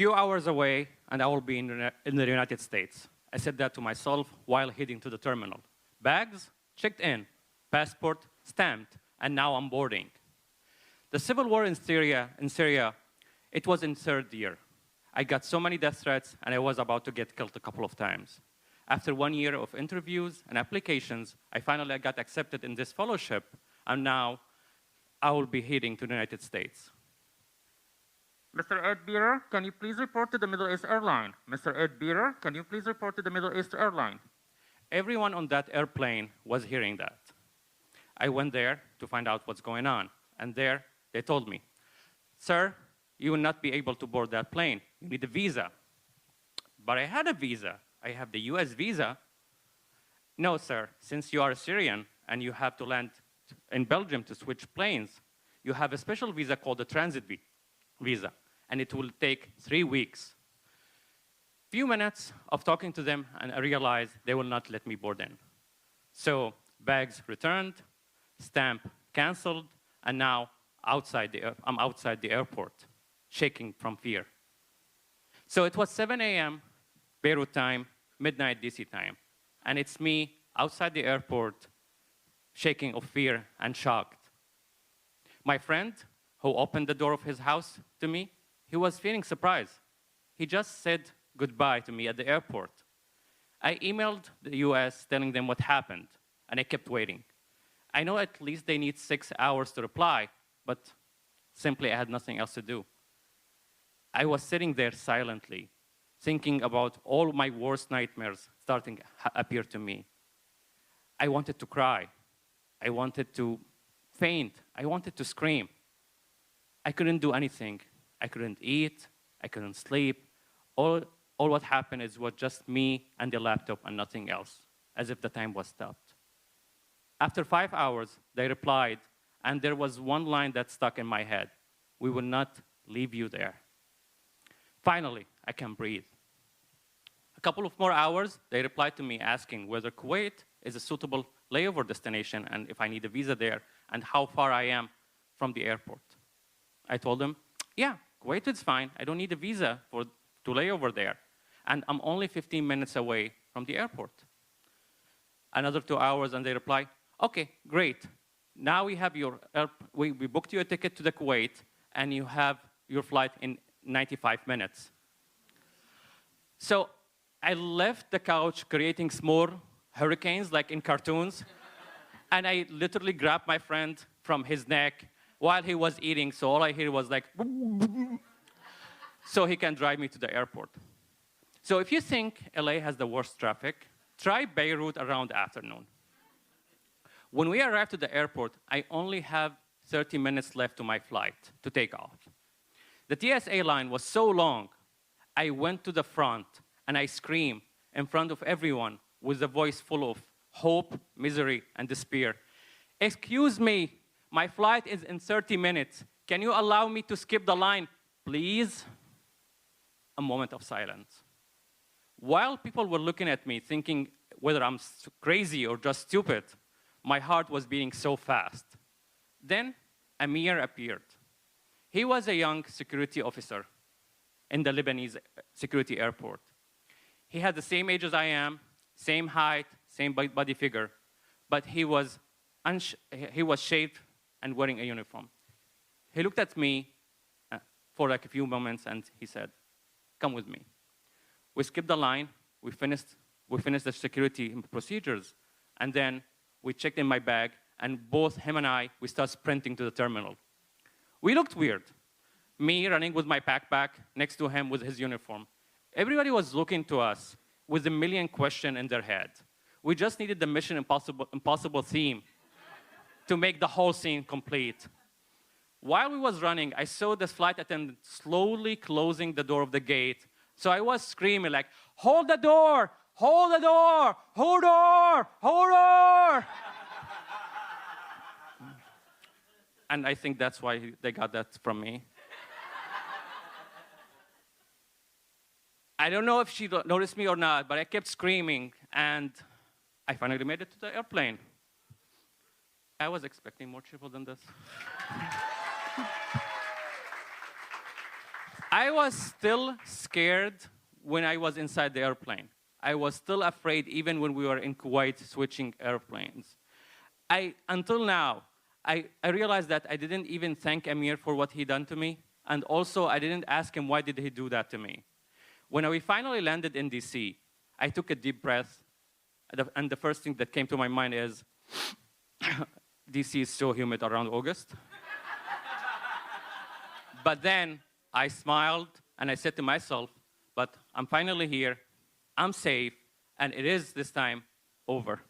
Few hours away, and I will be in the United States. I said that to myself while heading to the terminal. Bags, checked in. Passport, stamped. And now I'm boarding. The civil war in Syria, it was in third year. I got so many death threats, and I was about to get killed a couple of times. After 1 year of interviews and applications, I finally got accepted in this fellowship, and now I will be heading to the United States. Mr. Ed Beeter, can you please report to the Middle East airline? Mr. Ed Beeter, can you please report to the Middle East airline? Everyone on that airplane was hearing that. I went there to find out what's going on, and there they told me, sir, you will not be able to board that plane. You need a visa. But I had a visa. I have the US visa. No, sir, since you are a Syrian and you have to land in Belgium to switch planes, you have a special visa called a transit visa, and it will take 3 weeks. Few minutes of talking to them, and I realized they will not let me board in. So bags returned, stamp canceled, and now I'm outside the airport, shaking from fear. So it was 7 a.m. Beirut time, midnight DC time, and it's me outside the airport, shaking of fear and shocked. My friend, who opened the door of his house to me, he was feeling surprised. He just said goodbye to me at the airport. I emailed the US telling them what happened, and I kept waiting. I know at least they need 6 hours to reply, but simply I had nothing else to do. I was sitting there silently, thinking about all my worst nightmares starting to appear to me. I wanted to cry. I wanted to faint. I wanted to scream. I couldn't do anything. I couldn't eat. I couldn't sleep. All what happened is was just me and the laptop and nothing else, as if the time was stopped. After 5 hours, they replied, and there was one line that stuck in my head. We will not leave you there. Finally, I can breathe. A couple of more hours, they replied to me asking whether Kuwait is a suitable layover destination and if I need a visa there and how far I am from the airport. I told them, yeah, Kuwait is fine. I don't need a visa to lay over there. And I'm only 15 minutes away from the airport. Another 2 hours, and they reply, okay, great. Now we have we booked you a ticket to the Kuwait, and you have your flight in 95 minutes. So I left the couch creating small hurricanes like in cartoons, and I literally grabbed my friend from his neck while he was eating, so all I hear was like, so he can drive me to the airport. So if you think LA has the worst traffic, try Beirut around afternoon. When we arrived to the airport, I only have 30 minutes left to my flight to take off. The TSA line was so long, I went to the front and I screamed in front of everyone with a voice full of hope, misery, and despair. Excuse me, my flight is in 30 minutes. Can you allow me to skip the line, please? A moment of silence. While people were looking at me thinking whether I'm crazy or just stupid, my heart was beating so fast. Then Amir appeared. He was a young security officer in the Lebanese security airport. He had the same age as I am, same height, same body figure, but he was shaved and wearing a uniform. He looked at me for like a few moments and he said, come with me. We skipped the line, we finished the security procedures, and then we checked in my bag, and both him and we started sprinting to the terminal. We looked weird. Me running with my backpack, next to him with his uniform. Everybody was looking to us with a million questions in their head. We just needed the Mission Impossible theme to make the whole scene complete. While we was running, I saw the flight attendant slowly closing the door of the gate. So I was screaming like, hold the door, hold the door, hold door, hold door. And I think that's why they got that from me. I don't know if she noticed me or not, but I kept screaming, and I finally made it to the airplane. I was expecting more people than this. I was still scared when I was inside the airplane. I was still afraid even when we were in Kuwait switching airplanes. Until now, I realized that I didn't even thank Amir for what he done to me. And also, I didn't ask him, why did he do that to me? When we finally landed in DC, I took a deep breath. And the first thing that came to my mind is, DC is so humid around August. But then I smiled and I said to myself, but I'm finally here, I'm safe, and it is this time over.